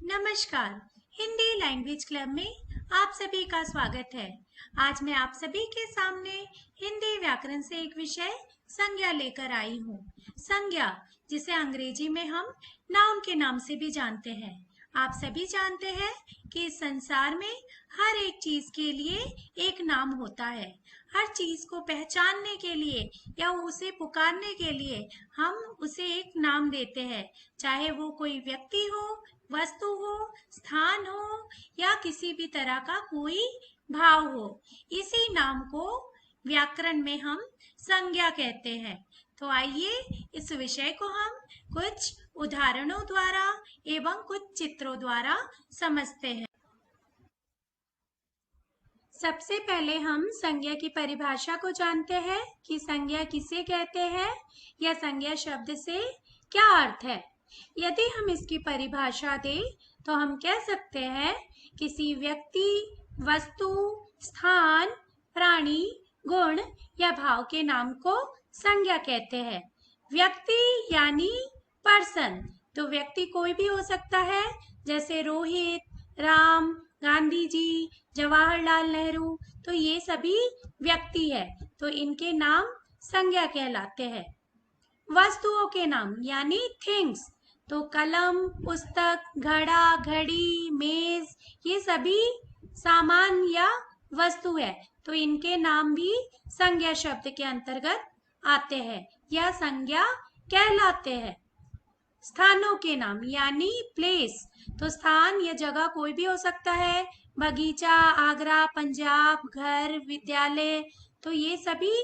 नमस्कार। Hindi language club में आप सभी का स्वागत है। आज मैं आप सभी के सामने हिंदी व्याकरण से एक विषय संज्ञा लेकर आई हूँ। संज्ञा, जिसे अंग्रेजी में हम नाउन के नाम से भी जानते हैं। आप सभी जानते हैं कि इस संसार में हर एक चीज के लिए एक नाम होता है। हर चीज को पहचानने के लिए या उसे पुकारने के लिए हम उसे एक नाम देते हैं, चाहे वो कोई व्यक्ति हो, वस्तु हो, स्थान हो या किसी भी तरह का कोई भाव हो। इसी नाम को व्याकरण में हम संज्ञा कहते हैं। तो आइए इस विषय को हम कुछ उदाहरणों द्वारा एवं कुछ चित्रों द्वारा समझते हैं। सबसे पहले हम संज्ञा की परिभाषा को जानते हैं कि संज्ञा किसे कहते हैं या संज्ञा शब्द से क्या अर्थ है। यदि हम इसकी परिभाषा दें तो हम कह सकते हैं किसी व्यक्ति, वस्तु, स्थान, प्राणी, गुण या भाव के नाम को संज्ञा कहते हैं। व्यक्ति यानी पर्सन, तो व्यक्ति कोई भी हो सकता है, जैसे रोहित, राम, गांधी जी, जवाहरलाल नेहरू, तो ये सभी व्यक्ति है, तो इनके नाम संज्ञा कहलाते हैं। वस्तुओं के नाम यानी थिंग्स, तो कलम, पुस्तक, घड़ा, घड़ी, मेज, ये सभी सामान या वस्तु है, तो इनके नाम भी संज्ञा शब्द के अंतर्गत आते हैं या संज्ञा कहलाते हैं। स्थानों के नाम यानी प्लेस, तो स्थान या जगह कोई भी हो सकता है, बगीचा, आगरा, पंजाब, घर, विद्यालय, तो ये सभी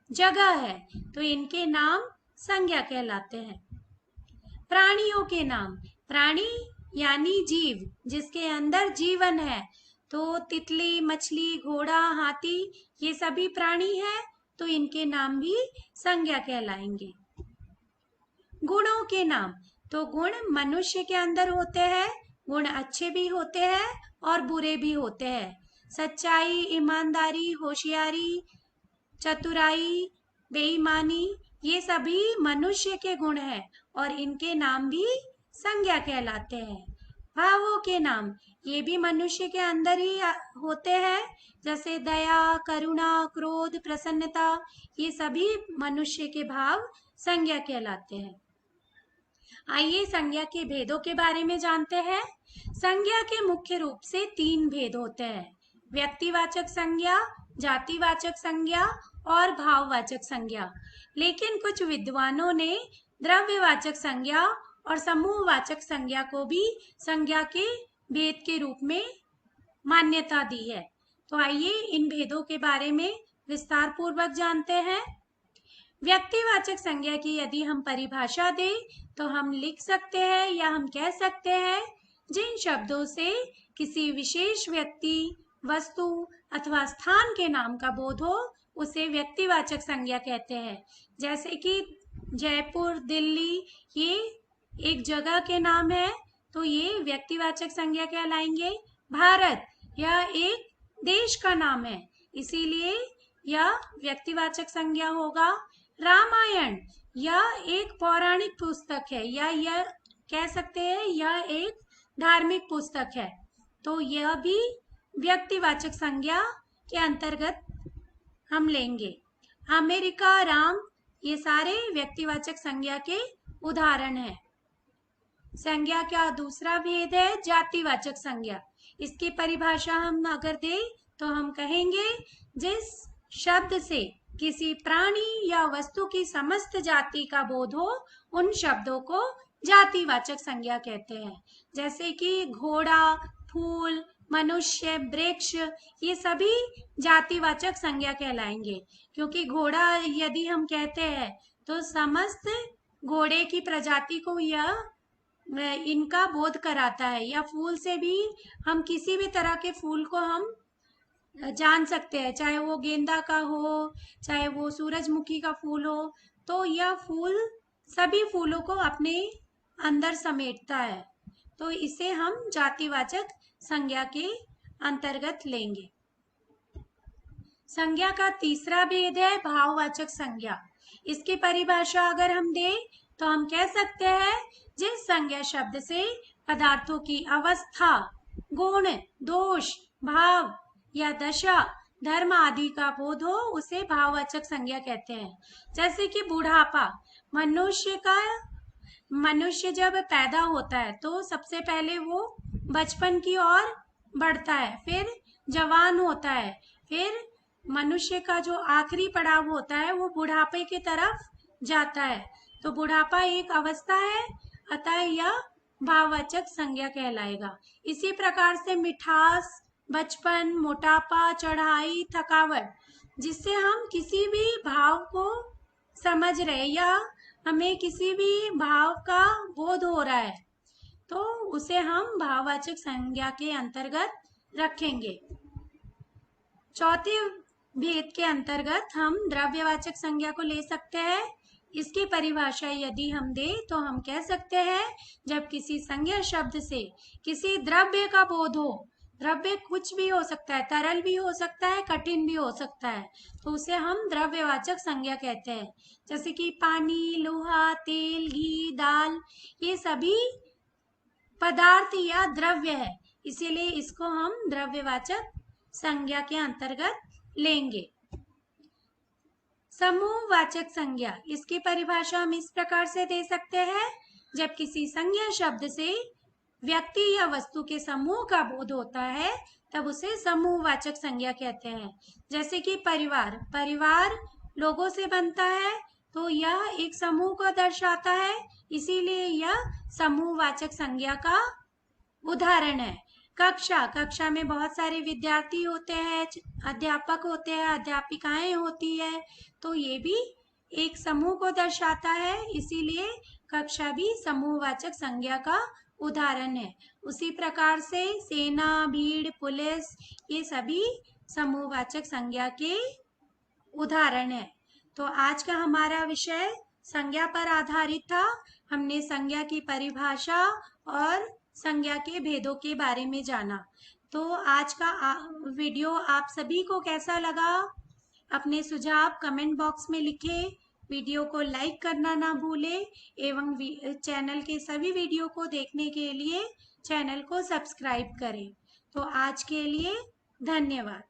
जगह है, तो इनके नाम संज्ञा कहलाते हैं। प्राणियों के नाम, प्राणी यानी जीव, जिसके अंदर जीवन है, तो तितली, मछली, घोड़ा, हाथी, ये सभी प्राणी है, तो इनके नाम भी संज्ञा कहलाएंगे। गुणों के नाम, तो गुण मनुष्य के अंदर होते हैं, गुण अच्छे भी होते हैं और बुरे भी होते हैं। सच्चाई, ईमानदारी, होशियारी, चतुराई, बेईमानी, ये सभी मनुष्य के गुण हैं और इनके नाम भी संज्ञा कहलाते हैं। भावों के नाम, ये भी मनुष्य के अंदर ही होते हैं, जैसे दया, करुणा, क्रोध, प्रसन्नता, ये सभी मनुष्य के भाव संज्ञा कहलाते हैं। आइए संज्ञा के भेदों के बारे में जानते हैं। संज्ञा के मुख्य रूप से 3 भेद होते हैं: व्यक्तिवाचक संज्ञा, जातिवाचक संज्ञा और भाववाचक संज्ञा। लेकिन कुछ विद्वानों ने द्रव्यवाचक संज्ञा और समूहवाचक संज्ञा को भी संज्ञा के भेद के रूप में मान्यता दी है। तो आइए इन भेदों के बारे में विस्तार पूर्वक जानते हैं। व्यक्तिवाचक संज्ञा की यदि हम परिभाषा दें तो हम लिख सकते हैं या हम कह सकते हैं, जिन शब्दों से किसी विशेष व्यक्ति, वस्तु अथवा स्थान के नाम का बोध हो उसे व्यक्तिवाचक संज्ञा कहते हैं। जैसे कि जयपुर, दिल्ली, ये एक जगह के नाम है, तो ये व्यक्तिवाचक संज्ञा कहलाएंगे। भारत, यह एक देश का नाम है, इसीलिए यह व्यक्तिवाचक संज्ञा होगा। रामायण, यह एक पौराणिक पुस्तक है या यह कह सकते हैं यह एक धार्मिक पुस्तक है, तो यह भी व्यक्तिवाचक संज्ञा के अंतर्गत हम लेंगे। अमेरिका, राम, ये सारे व्यक्तिवाचक संज्ञा के उदाहरण हैं। संज्ञा का दूसरा भेद है जातिवाचक संज्ञा। इसकी परिभाषा हम अगर दें तो हम कहेंगे, जिस शब्द से किसी प्राणी या वस्तु की समस्त जाति का बोध हो उन शब्दों को जातिवाचक संज्ञा कहते हैं। जैसे कि घोड़ा, फूल, मनुष्य, वृक्ष, ये सभी जातिवाचक संज्ञा कहलाएंगे, क्योंकि घोड़ा यदि हम कहते हैं तो समस्त घोड़े की प्रजाति को यह इनका बोध कराता है। या फूल से भी हम किसी भी तरह के फूल को हम जान सकते हैं, चाहे वो गेंदा का हो, चाहे वो सूरजमुखी का फूल हो, तो यह फूल सभी फूलों को अपने अंदर समेटता है, तो इसे हम जातिवाचक संज्ञा के अंतर्गत लेंगे। संज्ञा का तीसरा भेद है भाववाचक संज्ञा। इसकी परिभाषा अगर हम दें तो हम कह सकते हैं, जिस संज्ञा शब्द से पदार्थों की अवस्था, गुण, दोष, भाव या दशा, धर्म आदि का बोध हो उसे भाववाचक संज्ञा कहते हैं। जैसे कि बुढ़ापा, मनुष्य जब पैदा होता है तो सबसे पहले वो बचपन की ओर बढ़ता है, फिर जवान होता है, फिर मनुष्य का जो आखिरी पड़ाव होता है वो बुढ़ापे की तरफ जाता है। तो बुढ़ापा एक अवस्था है, अतः यह भाववाचक संज्ञा कहलाएगा। इसी प्रकार से मिठास, बचपन, मोटापा, चढ़ाई, थकावट, जिससे हम किसी भी भाव को समझ रहे या हमें किसी भी भाव का बोध हो रहा है तो उसे हम भाववाचक संज्ञा के अंतर्गत रखेंगे। चौथे भेद के अंतर्गत हम द्रव्यवाचक संज्ञा को ले सकते हैं। इसकी परिभाषा यदि हम दें तो हम कह सकते हैं जब किसी संज्ञा शब्द से किसी द्रव्य का बोध हो, द्रव्य कुछ भी हो सकता है, तरल भी हो सकता है, कठिन भी हो सकता है, तो उसे हम द्रव्यवाचक संज्ञा कहते हैं। जैसे कि पानी, लोहा, तेल, घी, दाल, ये सभी पदार्थ या द्रव्य है, इसीलिए इसको हम द्रव्यवाचक संज्ञा के अंतर्गत लेंगे। समूहवाचक संज्ञा, इसकी परिभाषा हम इस प्रकार से दे सकते हैं जब किसी संज्ञा शब्द से व्यक्ति या वस्तु के समूह का बोध होता है तब उसे समूहवाचक संज्ञा कहते हैं। जैसे कि परिवार, परिवार लोगों से बनता है तो यह एक समूह को दर्शाता है, इसीलिए यह समूहवाचक संज्ञा का उदाहरण है। कक्षा, कक्षा में बहुत सारे विद्यार्थी होते हैं, अध्यापक होते हैं, अध्यापिकाएं होती है, तो ये भी एक समूह को दर्शाता है, इसीलिए कक्षा भी समूहवाचक संज्ञा का उदाहरण है। उसी प्रकार से सेना, भीड़, पुलिस, ये सभी समूहवाचक संज्ञा के उदाहरण है। तो आज का हमारा विषय संज्ञा पर आधारित था। हमने संज्ञा की परिभाषा और संज्ञा के भेदों के बारे में जाना। तो आज का वीडियो आप सभी को कैसा लगा? अपने सुझाव कमेंट बॉक्स में लिखें। वीडियो को लाइक करना ना भूलें एवं चैनल के सभी वीडियो को देखने के लिए चैनल को सब्सक्राइब करें। तो आज के लिए धन्यवाद।